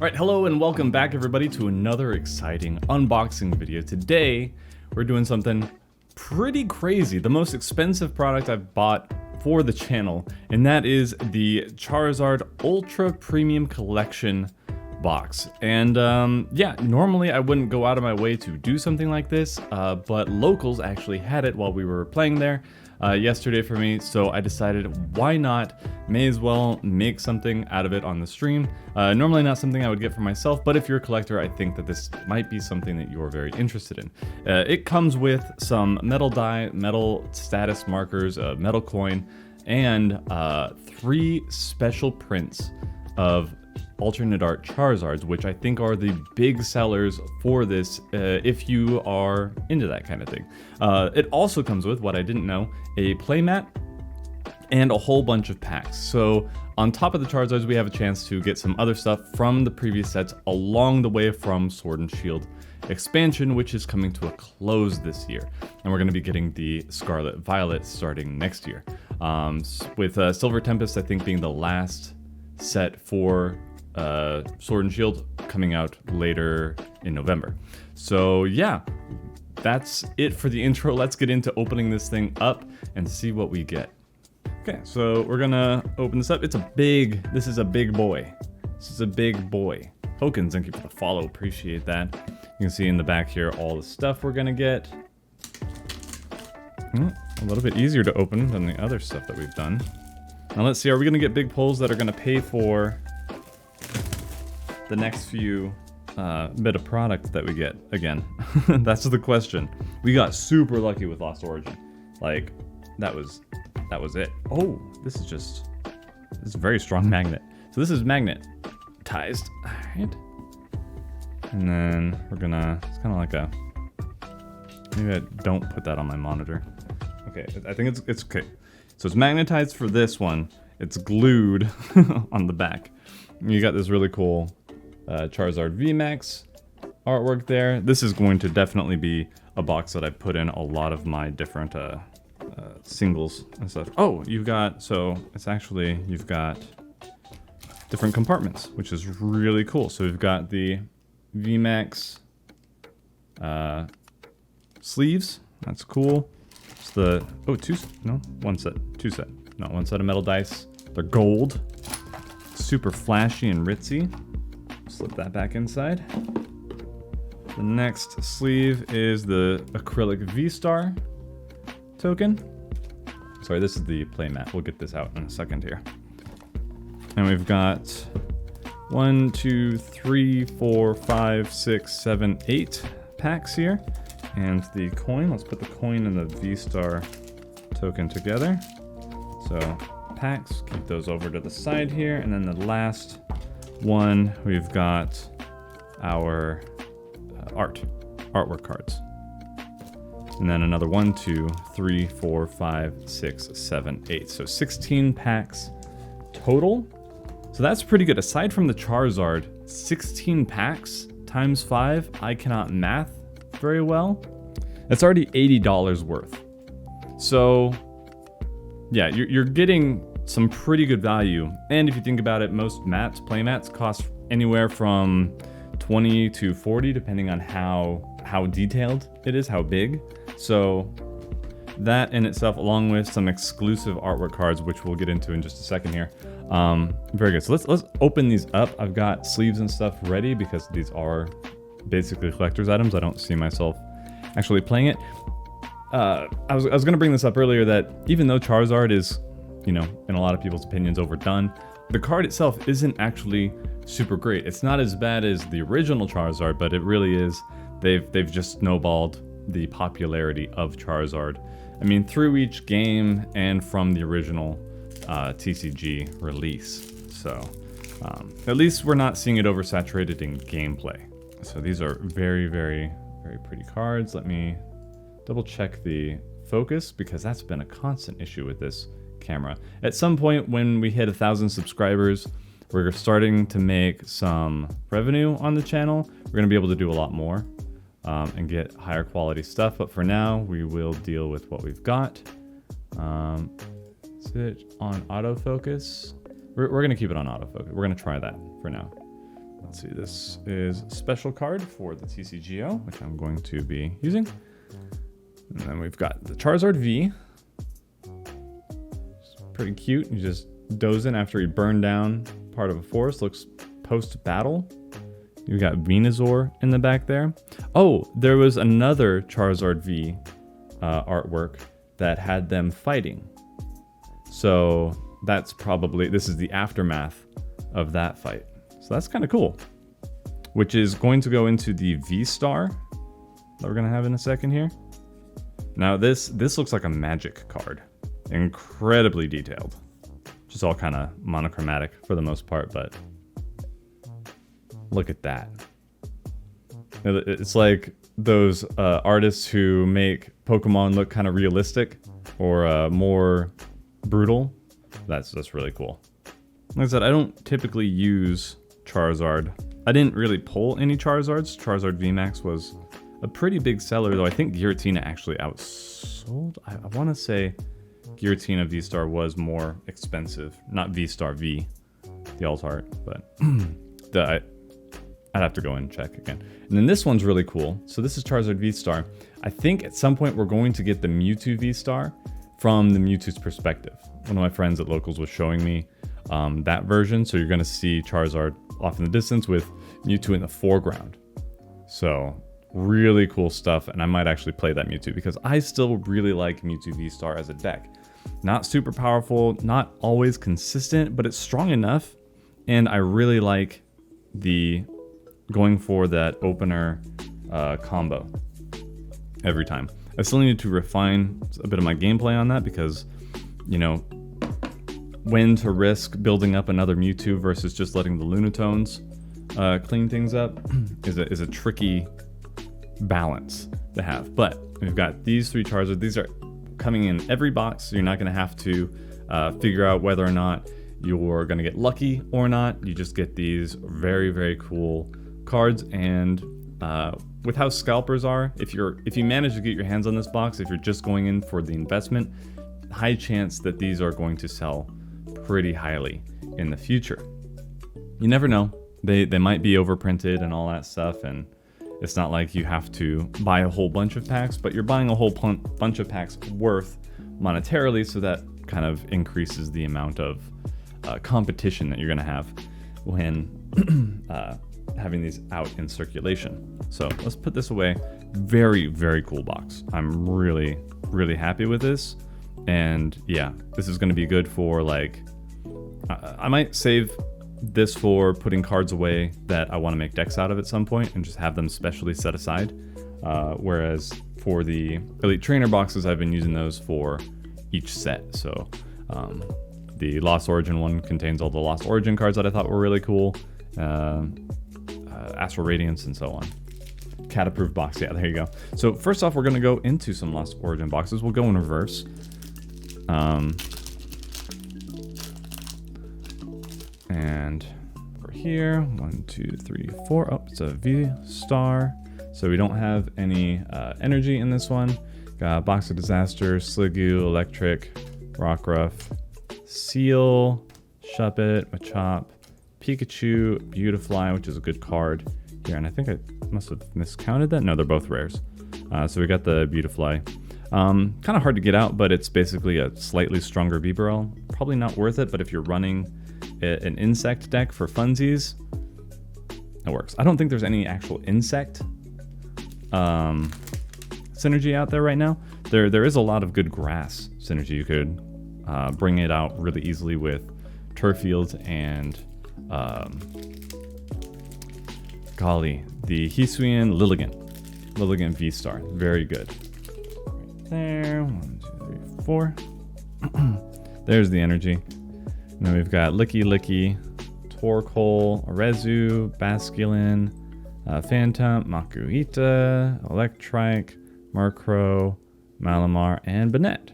Alright, hello and welcome back everybody to another exciting unboxing video. Today, we're doing something pretty crazy. The most expensive product I've bought for the channel, and that is the Charizard Ultra Premium Collection box. And yeah, normally I wouldn't go out of my way to do something like this, but locals actually had it while we were playing there yesterday for me, so I decided why not, may as well make something out of it on the stream. Normally not something I would get for myself, but if you're a collector, I think that this might be something that you're very interested in. It comes with some metal die, metal status markers, a metal coin, and 3 special prints of alternate art Charizards, which I think are the big sellers for this if you are into that kind of thing. It also comes with, what I didn't know, a playmat and a whole bunch of packs. So on top of the Charizards, we have a chance to get some other stuff from the previous sets along the way from Sword and Shield expansion, which is coming to a close this year. And we're going to be getting the Scarlet Violet starting next year. With Silver Tempest, I think, being the last set for Sword and Shield coming out later in November. So yeah, that's it for the intro. Let's get into opening this thing up and see what we get. Okay, so we're gonna open this up. This is a big boy. This is a big boy. Hokins, thank you for the follow, appreciate that. You can see in the back here all the stuff we're gonna get. A little bit easier to open than the other stuff that we've done. Now let's see, are we gonna get big pulls that are gonna pay for the next few bit of product that we get again? That's the question. We got super lucky with Lost Origin. Like, that was it. Oh, this is a very strong magnet. So this is magnetized. Alright. And then we're gonna, it's kind of like a, maybe I don't put that on my monitor. Okay, I think it's okay. So it's magnetized for this one. It's glued on the back. You got this really cool Charizard VMAX artwork there. This is going to definitely be a box that I put in a lot of my different singles and stuff. Oh, you've got different compartments, which is really cool. So we've got the VMAX sleeves. That's cool. It's the one set of metal dice. They're gold, super flashy and ritzy. Slip that back inside. The next sleeve is the acrylic V-Star token. Sorry, this is the playmat. We'll get this out in a second here. And we've got 1, 2, 3, 4, 5, 6, 7, 8 packs here. And the coin, let's put the coin and the V-Star token together. So packs, keep those over to the side here. And then the last one, we've got our artwork cards. And then another 1, 2, 3, 4, 5, 6, 7, 8. So 16 packs total. So that's pretty good. Aside from the Charizard, 16 packs times 5, I cannot math very well. That's already $80 worth. So yeah, you're getting some pretty good value. And if you think about it, most playmats cost anywhere from 20 to 40, depending on how detailed it is, how big. So that in itself, along with some exclusive artwork cards, which we'll get into in just a second here. Very good. So let's open these up. I've got sleeves and stuff ready because these are basically collector's items. I don't see myself actually playing it. I was going to bring this up earlier that even though Charizard is, in a lot of people's opinions, overdone, the card itself isn't actually super great. It's not as bad as the original Charizard, but it really is. They've just snowballed the popularity of Charizard. I mean, through each game and from the original TCG release. So at least we're not seeing it oversaturated in gameplay. So these are very, very, very pretty cards. Let me double check the focus because that's been a constant issue with this camera. At some point when we hit 1,000 subscribers, we're starting to make some revenue on the channel. We're going to be able to do a lot more and get higher quality stuff. But for now, we will deal with what we've got. Is it on autofocus? We're going to keep it on autofocus. We're going to try that for now. Let's see, this is a special card for the TCGO, which I'm going to be using. And then we've got the Charizard V. It's pretty cute. You just doze in after he burned down part of a forest. Looks post-battle. You've got Venusaur in the back there. Oh, there was another Charizard V artwork that had them fighting. So that's probably, this is the aftermath of that fight. So that's kind of cool. Which is going to go into the V-Star that we're going to have in a second here. Now this looks like a magic card. Incredibly detailed. Just all kind of monochromatic for the most part, but look at that. It's like those artists who make Pokemon look kind of realistic or more brutal. That's really cool. Like I said, I don't typically use Charizard. I didn't really pull any Charizards. Charizard VMAX was a pretty big seller, though I think Giratina actually outsold. I want to say Giratina V-Star was more expensive. Not V-Star V, the alt art, but I'd have to go and check again. And then this one's really cool. So this is Charizard V-Star. I think at some point we're going to get the Mewtwo V-Star from the Mewtwo's perspective. One of my friends at Locals was showing me that version. So you're going to see Charizard off in the distance with Mewtwo in the foreground. So really cool stuff. And I might actually play that Mewtwo because I still really like Mewtwo V-Star as a deck. Not super powerful, not always consistent, but it's strong enough. And I really like the going for that opener combo every time. I still need to refine a bit of my gameplay on that because, you know, when to risk building up another Mewtwo versus just letting the Lunatones clean things up is a tricky balance to have. But we've got these three Charizards. These are coming in every box, so you're not going to have to figure out whether or not you're going to get lucky or not. You just get these very, very cool cards. And with how scalpers are, if you manage to get your hands on this box, if you're just going in for the investment, high chance that these are going to sell pretty highly in the future. You never know. They might be overprinted and all that stuff, and it's not like you have to buy a whole bunch of packs, but you're buying a whole bunch of packs worth monetarily, so that kind of increases the amount of competition that you're going to have when having these out in circulation. So let's put this away. Very, very cool box. I'm really, really happy with this. And yeah, this is going to be good for like, I might save this for putting cards away that I want to make decks out of at some point and just have them specially set aside. Whereas for the Elite Trainer boxes, I've been using those for each set. So the Lost Origin one contains all the Lost Origin cards that I thought were really cool. Astral Radiance and so on. Cat-approved box, yeah, there you go. So first off, we're going to go into some Lost Origin boxes. We'll go in reverse. And over here, 1, 2, 3, 4. Oh, it's a V-Star. So we don't have any energy in this one. Got Box of Disaster, Sliggoo, Electric, Rockruff, Seal, Shuppet, Machop, Pikachu, Beautifly, which is a good card here. And I think I must have miscounted that. No, they're both rares. So we got the Beautifly. Kind of hard to get out, but it's basically a slightly stronger Bibarel. Probably not worth it, but if you're running an insect deck for funsies, it works. I don't think there's any actual insect synergy out there right now. There is a lot of good grass synergy. You could bring it out really easily with turf fields and golly, the Hisuian Lilligant V-Star. Very good. Right there. 1, 2, 3, 4. There's the energy. And then we've got Licky, Torkoal, Arezu, Basculin, Phantom, Makuhita, Electrike, Murkrow, Malamar, and Banette.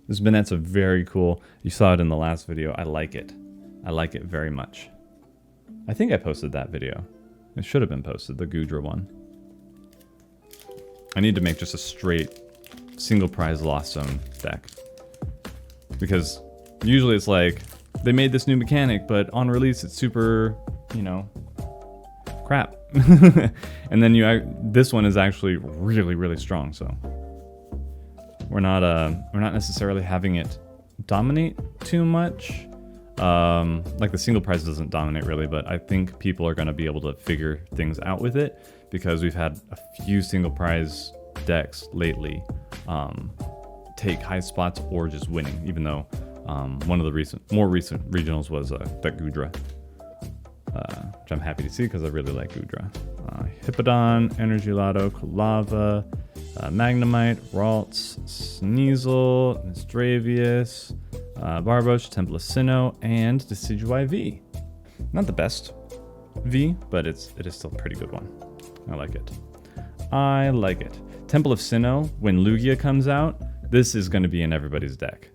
This Banette's a very cool. You saw it in the last video. I like it. I like it very much. I think I posted that video. It should have been posted, the Goodra one. I need to make just a straight single prize Lost Zone deck. Because usually it's like, they made this new mechanic, but on release it's super, you know, crap. And then this one is actually really, really strong. So we're not necessarily having it dominate too much. Like the single prize doesn't dominate really, but I think people are going to be able to figure things out with it because we've had a few single prize decks lately take high spots or just winning, even though one of the more recent regionals was that Gudra, which I'm happy to see because I really like Gudra. Hippodon, Energy Lotto, Kulava, Magnemite, Ralts, Sneasel, Misdravius, Barbosh, Temple of Sinnoh, and Decidueye V. Not the best V, but it is still a pretty good one. I like it. I like it. Temple of Sinnoh, when Lugia comes out, this is going to be in everybody's deck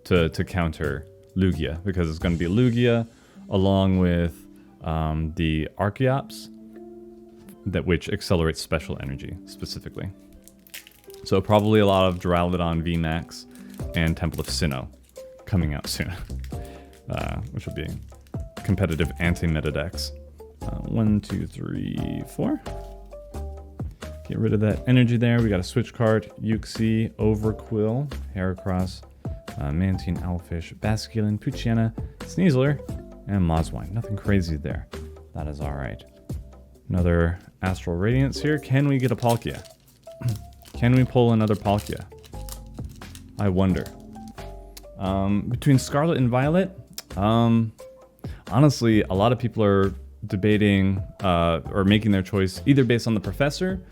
to counter Lugia, because it's going to be Lugia along with the Archeops, which accelerates special energy specifically. So probably a lot of Duraludon VMAX and Temple of Sinnoh coming out soon, which will be competitive anti-meta decks. 1, 2, 3, 4. Get rid of that energy there. We got a switch card, Uxie, Overquill, Heracross, Mantine, Owlfish, Basculin, Poochyena, Sneasler, and Moswine. Nothing crazy there. That is alright. Another Astral Radiance here. Can we get a Palkia? Can we pull another Palkia? I wonder. Between Scarlet and Violet, honestly, a lot of people are debating or making their choice either based on the Professor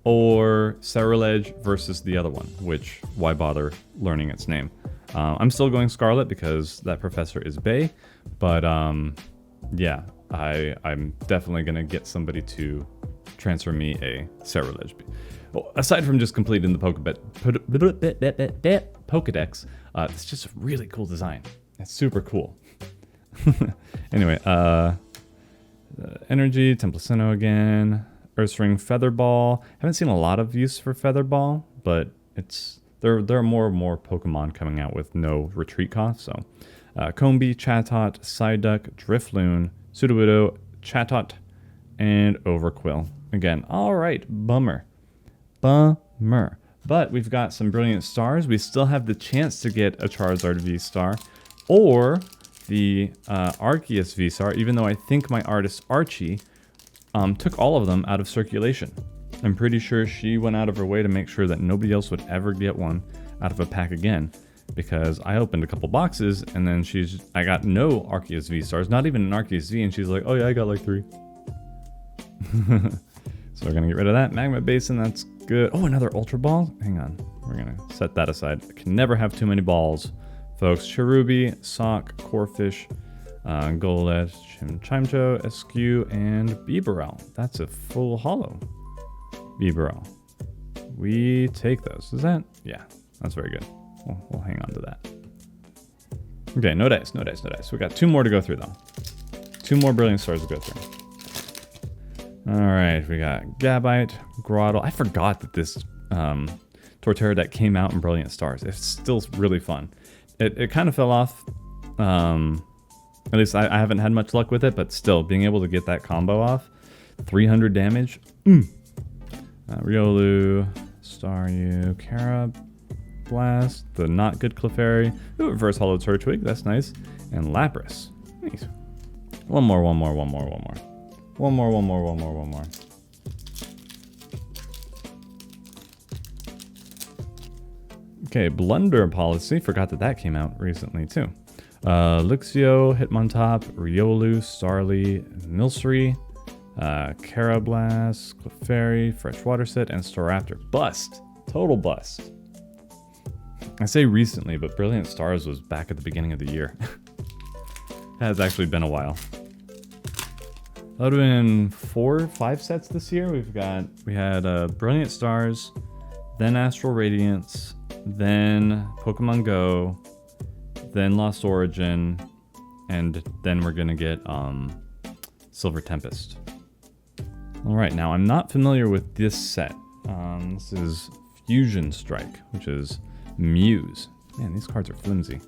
or Ceruledge versus the other one, which, why bother learning its name? I'm still going Scarlet because that Professor is Bay, but yeah, I'm definitely going to get somebody to transfer me a Ceruledge. Well, aside from just completing the Pokedex, it's just a really cool design. It's super cool. Anyway, Energy, Temple of Sinnoh again, Ursaring, Featherball. Haven't seen a lot of use for Featherball, but there are more and more Pokemon coming out with no retreat cost. So, Combee, Chatot, Psyduck, Drifloon, Sudowoodo, Chatot, and Overquill. Again, all right, bummer. But we've got some Brilliant Stars. We still have the chance to get a Charizard V-Star or the Arceus V-Star, even though I think my artist Archie took all of them out of circulation. I'm pretty sure she went out of her way to make sure that nobody else would ever get one out of a pack again, because I opened a couple boxes and then I got no Arceus V-Stars, not even an Arceus V, and she's like, oh yeah, I got like 3. So we're gonna get rid of that. Magma Basin, that's good. Oh, another Ultra Ball? Hang on, we're gonna set that aside. I can never have too many balls, folks. Cherubi, Sock, Corphish, Golett, Chimcho, SQ, and Bibarel. That's a full holo Bibarel. We take those. Is that? Yeah, that's very good. We'll hang on to that. Okay, no dice. We got 2 more to go through though. 2 more Brilliant Stars to go through. Alright, we got Gabite, Groddle. I forgot that this Torterra deck came out in Brilliant Stars. It's still really fun. It kind of fell off. At least I haven't had much luck with it, but still, being able to get that combo off. 300 damage. Riolu, Staryu, Carablast, the not good Clefairy. Ooh, reverse holo Turtwig, that's nice. And Lapras. Nice. One more. Okay, Blunder Policy. Forgot that came out recently too. Luxio, Hitmontop, Riolu, Starly, Milcery, Carablast, Clefairy, Freshwater Set, and Staraptor. Bust. Total bust. I say recently, but Brilliant Stars was back at the beginning of the year. It has actually been a while. That would have been 4 or 5 sets this year. We had Brilliant Stars, then Astral Radiance, then Pokemon Go, then Lost Origin, and then we're gonna get Silver Tempest. All right, now I'm not familiar with this set. This is Fusion Strike, which is Muse. Man, these cards are flimsy.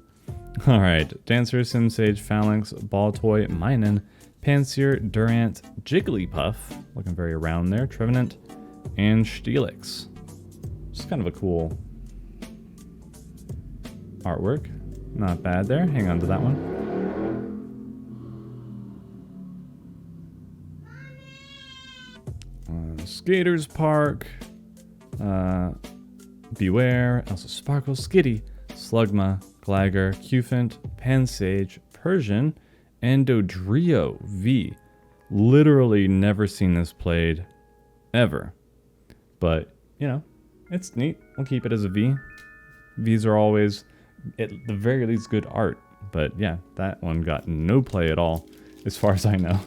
Alright, Dancer, Simsage, Phalanx, Baltoy, Minun, Panseer, Durant, Jigglypuff, looking very around there, Trevenant, and Steelix. Just kind of a cool artwork. Not bad there. Hang on to that one. Skaters Park, Beware, Elsa Sparkle, Skitty, Slugma, Gligar, Cufant, Pansage, Persian, and Dodrio V. Literally never seen this played ever. But, you know, it's neat. We'll keep it as a V. Vs are always, at the very least, good art. But yeah, that one got no play at all, as far as I know.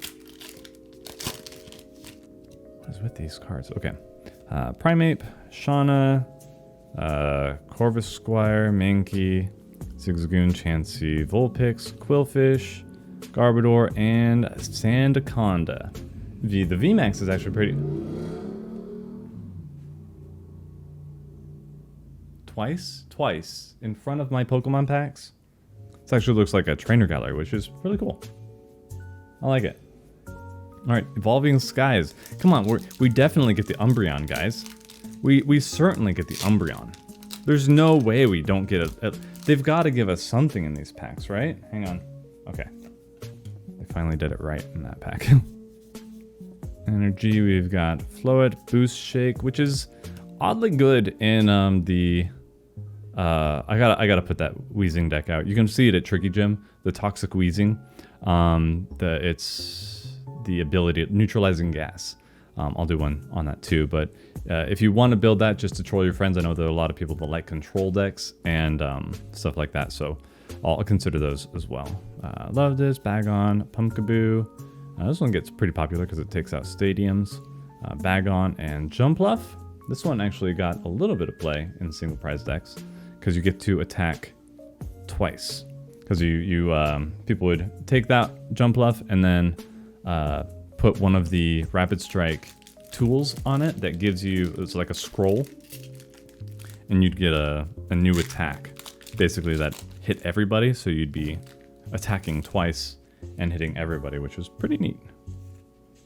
What is with these cards? Okay. Primeape, Shauna, Corvusquire, Mankey, Zigzagoon, Chansey, Vulpix, Quillfish, Garbodor, and Sandaconda. The VMAX is actually pretty... Twice in front of my Pokemon packs. This actually looks like a trainer gallery, which is really cool. I like it. Alright, Evolving Skies. Come on, we definitely get the Umbreon, guys. We certainly get the Umbreon. There's no way we don't get a... They've got to give us something in these packs, right? Hang on. Okay. They finally did it right in that pack. Energy, we've got Floet, Boost Shake, which is oddly good in the... I gotta put that Weezing deck out. You can see it at Tricky Gym, the Toxic Weezing. It's the ability neutralizing gas. I'll do one on that too, but if you want to build that just to troll your friends, I know there are a lot of people that like control decks and stuff like that, so I'll consider those as well. Love this, Bagon, Pumpkaboo. This one gets pretty popular because it takes out stadiums. Bagon and Jumpluff. This one actually got a little bit of play in single prize decks because you get to attack twice. Because people would take that Jumpluff and then put one of the Rapid Strike tools on it that gives you, it's like a scroll, and you'd get a new attack, basically that hit everybody, so you'd be attacking twice and hitting everybody, which was pretty neat.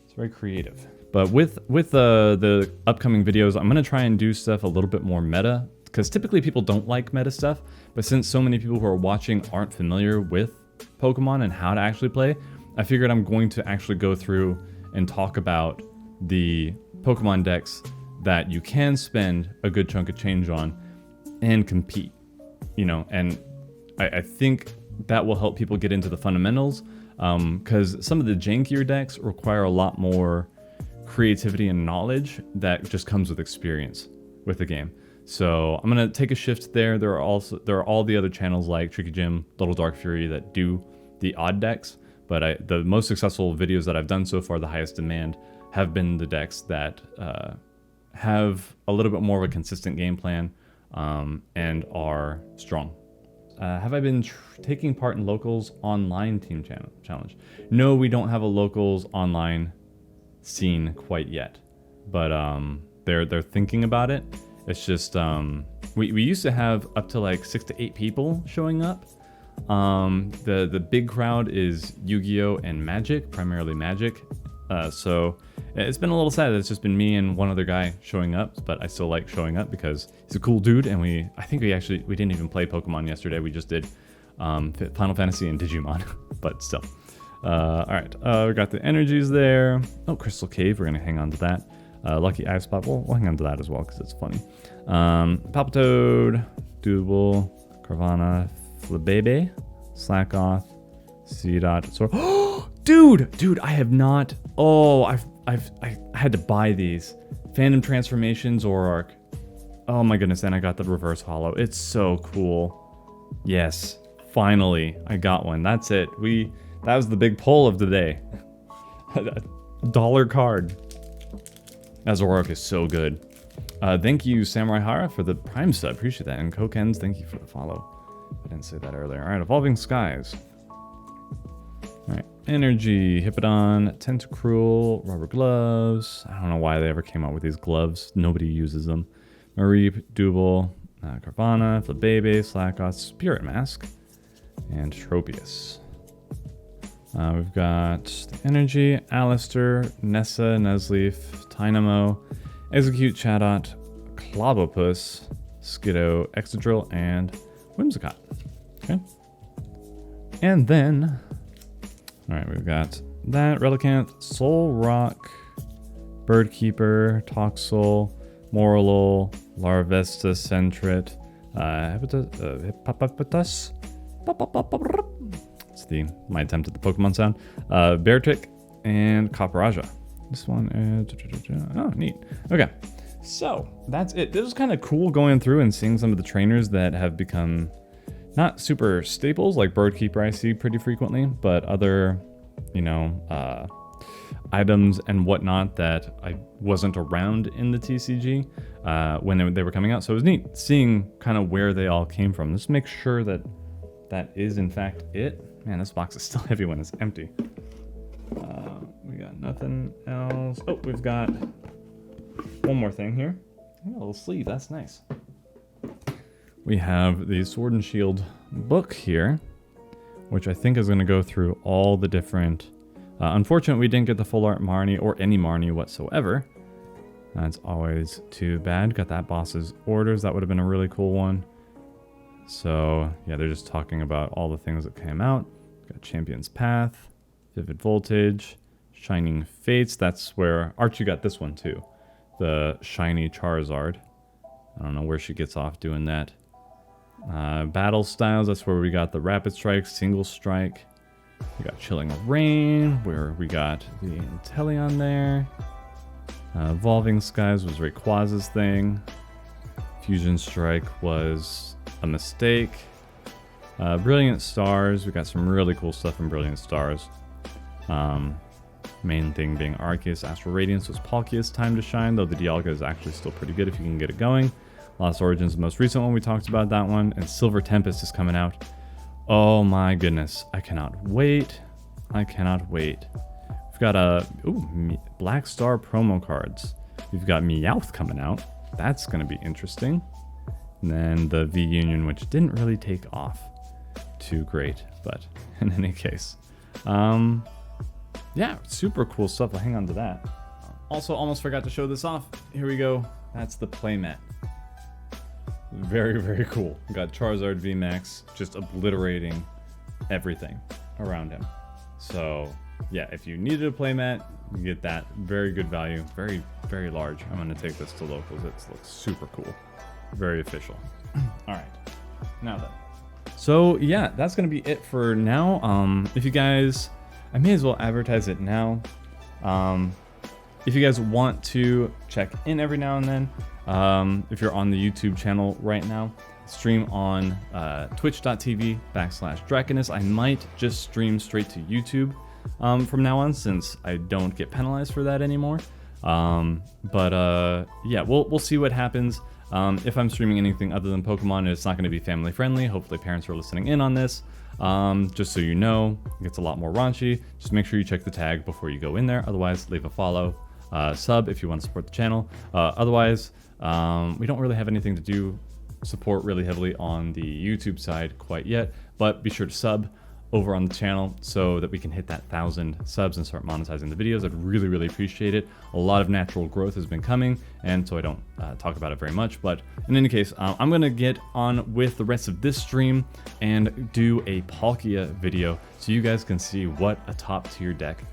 It's very creative. But with the upcoming videos, I'm going to try and do stuff a little bit more meta, because typically people don't like meta stuff, but since so many people who are watching aren't familiar with Pokemon and how to actually play, I figured I'm going to actually go through and talk about the Pokemon decks that you can spend a good chunk of change on and compete, you know, and I think that will help people get into the fundamentals, because some of the jankier decks require a lot more creativity and knowledge that just comes with experience with the game. So I'm gonna take a shift there. There are all the other channels like Tricky Gym, Little Dark Fury that do the odd decks, but the most successful videos that I've done so far, the highest demand, have been the decks that have a little bit more of a consistent game plan and are strong. Have I been taking part in Locals Online Team Challenge? No, we don't have a Locals Online scene quite yet, but they're thinking about it. It's just we used to have up to like 6 to 8 people showing up. The big crowd is Yu-Gi-Oh and Magic, primarily Magic. So it's been a little sad that it's just been me and one other guy showing up, but I still like showing up because he's a cool dude, and I think we didn't even play Pokemon yesterday. We just did Final Fantasy and Digimon, but still. All right, we got the energies there. Oh, Crystal Cave, we're gonna hang on to that. Lucky Ice Spot, we'll hang on to that as well because it's funny. Palpitoad, Doodle, Carvana, Flabebe, Slackoth, Seedot, Sor. Dude, I have not. Oh, I had to buy these Phantom Transformations Zoroark. Oh my goodness, and I got the Reverse Holo. It's so cool. Yes, finally, I got one. That's it. That was the big pull of the day. $1 card. That Zoroark is so good. Thank you, Samurai Hara, for the Prime sub. Appreciate that. And Kokens, thank you for the follow. I didn't say that earlier. All right, Evolving Skies. All right, Energy, Hippodon, Tentacruel, Rubber Gloves. I don't know why they ever came out with these gloves. Nobody uses them. Mareep, Double, Carvana, Flabebe, Slackoth, Spirit Mask, and Tropius. We've got the Energy, Alistair, Nessa, Nuzleaf, Dynamo, Execute, Chatot, Clobopus, Skiddo, Excadrill, and Whimsicott. Okay. And then, alright, we've got that, Relicanth, Solrock, Birdkeeper, Toxel, Morlul, Larvesta, Sentret, Hippopotas. It's my attempt at the Pokemon sound. Beartic and Copperaja. This one is... Oh, neat. Okay, so that's it. This is kind of cool going through and seeing some of the trainers that have become not super staples, like Birdkeeper I see pretty frequently, but other, you know, items and whatnot that I wasn't around in the TCG when they were coming out. So it was neat seeing kind of where they all came from. Let's make sure that that is in fact it. Man, this box is still heavy when it's empty. We got nothing else. Oh, we've got one more thing here. A little sleeve, that's nice. We have the Sword and Shield book here, which I think is going to go through all the different... unfortunately, we didn't get the full art Marnie or any Marnie whatsoever. That's always too bad. Got that boss's orders. That would have been a really cool one. So, yeah, they're just talking about all the things that came out. Got Champion's Path, Vivid Voltage, Shining Fates. That's where Archie got this one, too. The Shiny Charizard. I don't know where she gets off doing that. Battle Styles, that's where we got the Rapid Strike, Single Strike. We got Chilling Rain, where we got the Inteleon there. Evolving Skies was Rayquaza's thing. Fusion Strike was a mistake. Brilliant Stars, we got some really cool stuff in Brilliant Stars. Main thing being Arceus, Astral Radiance was Palkia's time to shine, though the Dialga is actually still pretty good if you can get it going. Lost Origins, the most recent one, we talked about that one, and Silver Tempest is coming out. Oh my goodness, I cannot wait. I cannot wait. We've got Black Star promo cards. We've got Meowth coming out. That's going to be interesting. And then the V-Union, which didn't really take off too great, but in any case. Yeah, super cool stuff. I'll hang on to that. Also, almost forgot to show this off. Here we go. That's the playmat. Very, very cool. We got Charizard VMAX just obliterating everything around him. So, yeah, if you needed a playmat, you get that. Very good value. Very, very large. I'm going to take this to locals. It looks super cool. Very official. All right. Now then. So, yeah, that's going to be it for now. If you guys... I may as well advertise it now. If you guys want to check in every now and then, if you're on the YouTube channel right now, stream on twitch.tv/Draconus. I might just stream straight to YouTube from now on, since I don't get penalized for that anymore. Yeah, we'll see what happens. If I'm streaming anything other than Pokemon, it's not going to be family friendly. Hopefully parents are listening in on this. Just so you know, it gets a lot more raunchy. Just make sure you check the tag before you go in there. Otherwise, leave a follow, sub if you want to support the channel. Otherwise, we don't really have anything to do support really heavily on the YouTube side quite yet, but be sure to sub over on the channel so that we can hit that 1,000 subs and start monetizing the videos. I'd really, really appreciate it. A lot of natural growth has been coming, and so I don't talk about it very much. But in any case, I'm going to get on with the rest of this stream and do a Palkia video so you guys can see what a top tier deck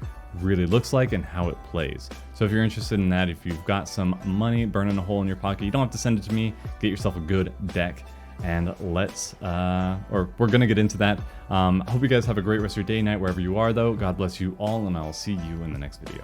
really looks like and how it plays. So if you're interested in that, if you've got some money burning a hole in your pocket, you don't have to send it to me. Get yourself a good deck. And let's, we're going to get into that. I hope you guys have a great rest of your day, night, wherever you are, though. God bless you all, and I'll see you in the next video.